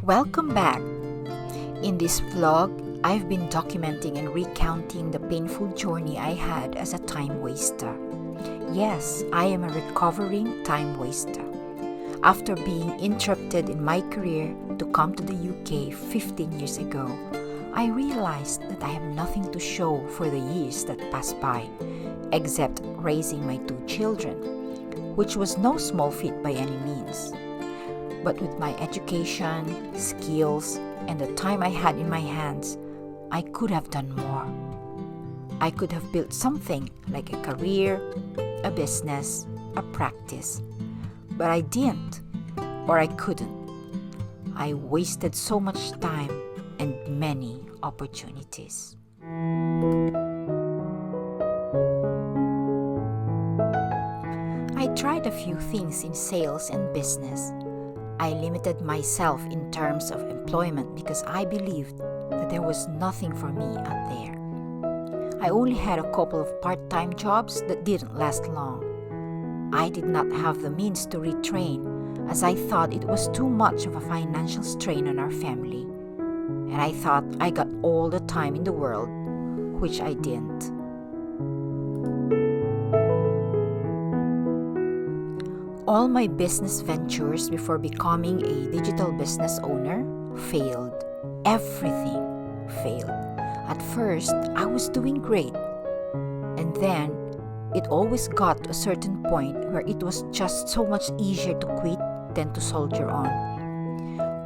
Welcome back! In this vlog, I've been documenting and recounting the painful journey I had as a time waster. Yes, I am a recovering time waster. After being interrupted in my career to come to the UK 15 years ago, I realized that I have nothing to show for the years that passed by, except raising my 2 children, which was no small feat by any means. But with my education, skills, and the time I had in my hands, I could have done more. I could have built something like a career, a business, a practice. But I didn't, or I couldn't. I wasted so much time and many opportunities. I tried a few things in sales and business. I limited myself in terms of employment because I believed that there was nothing for me out there. I only had a couple of part-time jobs that didn't last long. I did not have the means to retrain as I thought it was too much of a financial strain on our family. And I thought I got all the time in the world, which I didn't. All my business ventures before becoming a digital business owner failed. Everything failed. At first, I was doing great. And then, it always got to a certain point where it was just so much easier to quit than to soldier on.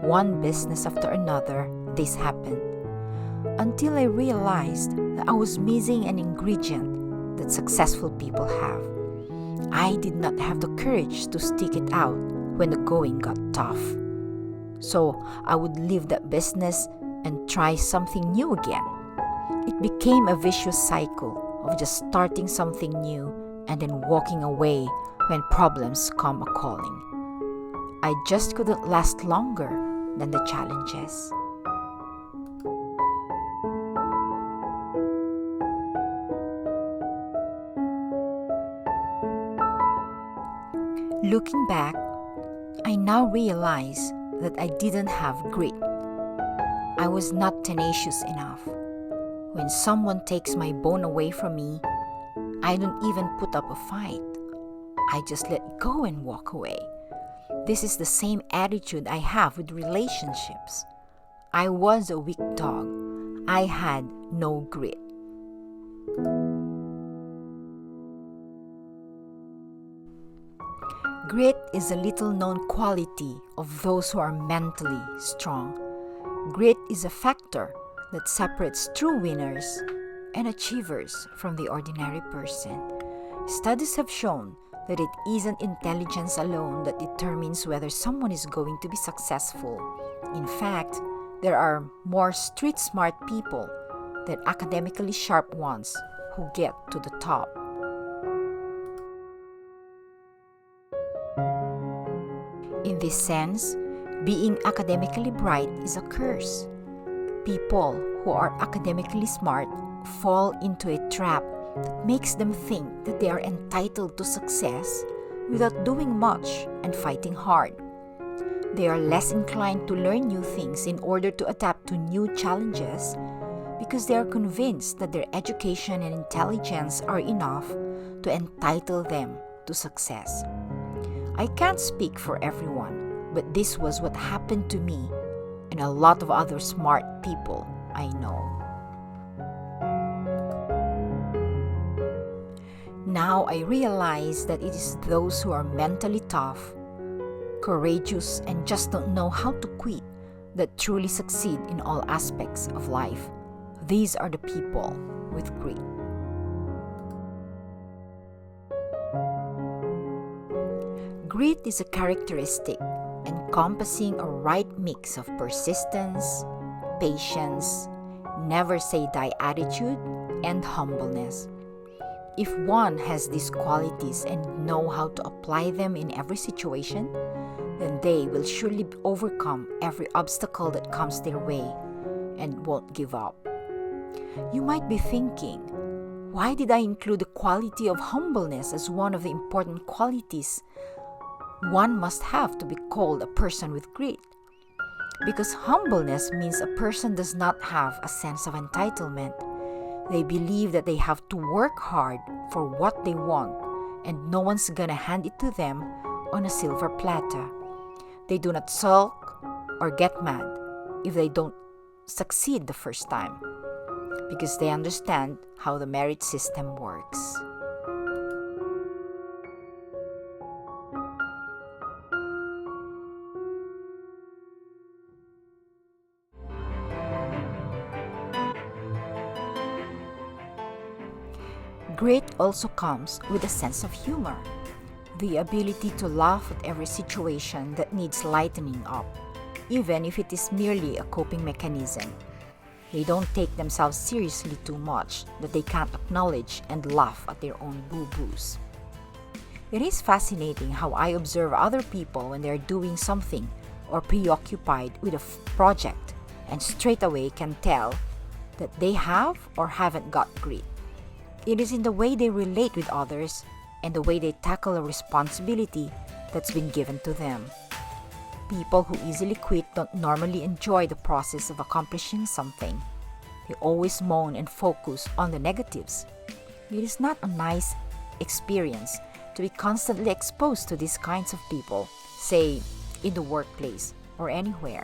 One business after another, this happened. Until I realized that I was missing an ingredient that successful people have. I did not have the courage to stick it out when the going got tough. So I would leave that business and try something new again. It became a vicious cycle of just starting something new and then walking away when problems come a-calling. I just couldn't last longer than the challenges. Looking back, I now realize that I didn't have grit. I was not tenacious enough. When someone takes my bone away from me, I don't even put up a fight. I just let go and walk away. This is the same attitude I have with relationships. I was a weak dog. I had no grit. Grit is a little-known quality of those who are mentally strong. Grit is a factor that separates true winners and achievers from the ordinary person. Studies have shown that it isn't intelligence alone that determines whether someone is going to be successful. In fact, there are more street-smart people than academically sharp ones who get to the top. In this sense, being academically bright is a curse. People who are academically smart fall into a trap that makes them think that they are entitled to success without doing much and fighting hard. They are less inclined to learn new things in order to adapt to new challenges because they are convinced that their education and intelligence are enough to entitle them to success. I can't speak for everyone, but this was what happened to me and a lot of other smart people I know. Now I realize that it is those who are mentally tough, courageous, and just don't know how to quit that truly succeed in all aspects of life. These are the people with grit. Grit is a characteristic encompassing a right mix of persistence, patience, never say die attitude, and humbleness. If one has these qualities and know how to apply them in every situation, then they will surely overcome every obstacle that comes their way and won't give up. You might be thinking, why did I include the quality of humbleness as one of the important qualities one must have to be called a person with grit? Because humbleness means a person does not have a sense of entitlement. They believe that they have to work hard for what they want and no one's gonna hand it to them on a silver platter. They do not sulk or get mad if they don't succeed the first time because they understand how the merit system works. Grit also comes with a sense of humor, the ability to laugh at every situation that needs lightening up, even if it is merely a coping mechanism. They don't take themselves seriously too much that they can't acknowledge and laugh at their own boo-boos. It is fascinating how I observe other people when they are doing something or preoccupied with a project and straight away can tell that they have or haven't got grit. It is in the way they relate with others and the way they tackle a responsibility that's been given to them. People who easily quit don't normally enjoy the process of accomplishing something. They always moan and focus on the negatives. It is not a nice experience to be constantly exposed to these kinds of people, say, in the workplace or anywhere.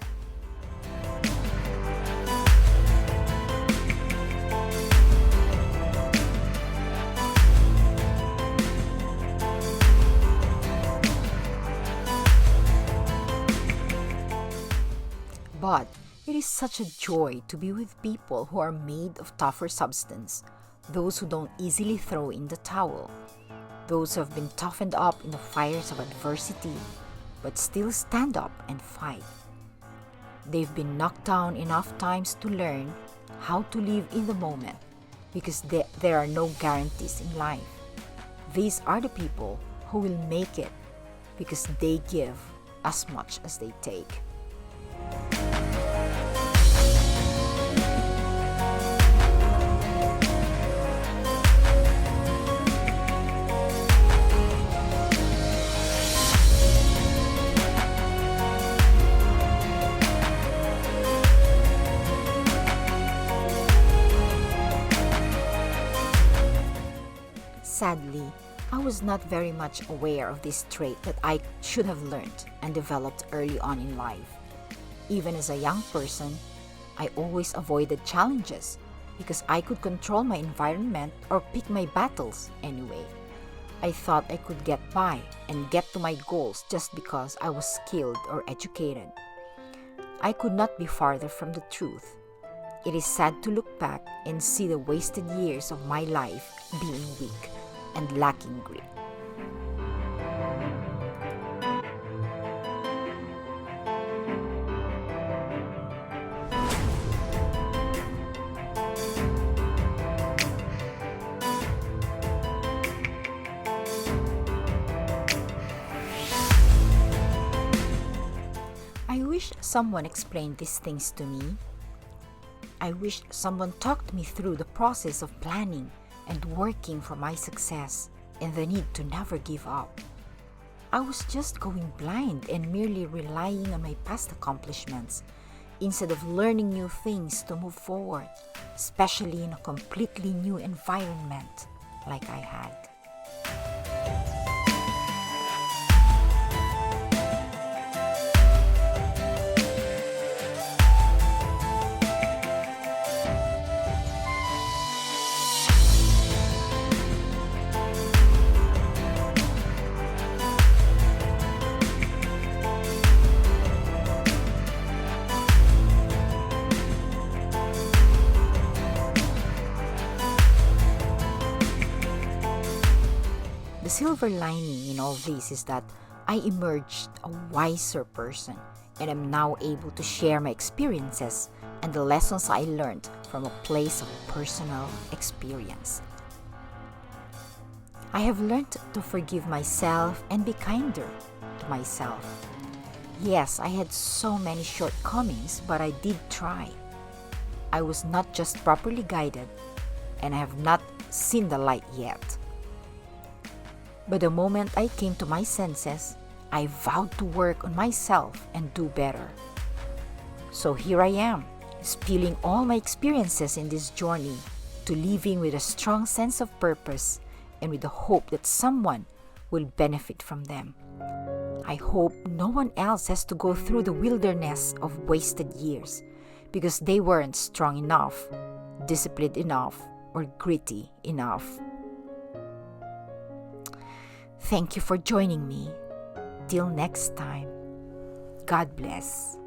But it is such a joy to be with people who are made of tougher substance, those who don't easily throw in the towel, those who have been toughened up in the fires of adversity, but still stand up and fight. They've been knocked down enough times to learn how to live in the moment because there are no guarantees in life. These are the people who will make it because they give as much as they take. Sadly, I was not very much aware of this trait that I should have learned and developed early on in life. Even as a young person, I always avoided challenges because I could control my environment or pick my battles anyway. I thought I could get by and get to my goals just because I was skilled or educated. I could not be farther from the truth. It is sad to look back and see the wasted years of my life being weak and lacking grit. I wish someone explained these things to me. I wished someone talked me through the process of planning and working for my success and the need to never give up. I was just going blind and merely relying on my past accomplishments instead of learning new things to move forward, especially in a completely new environment like I had. The silver lining in all this is that I emerged a wiser person and am now able to share my experiences and the lessons I learned from a place of personal experience. I have learned to forgive myself and be kinder to myself. Yes, I had so many shortcomings, but I did try. I was not just properly guided, and I have not seen the light yet. But the moment I came to my senses, I vowed to work on myself and do better. So here I am, spilling all my experiences in this journey to living with a strong sense of purpose and with the hope that someone will benefit from them. I hope no one else has to go through the wilderness of wasted years because they weren't strong enough, disciplined enough, or gritty enough. Thank you for joining me. Till next time, God bless.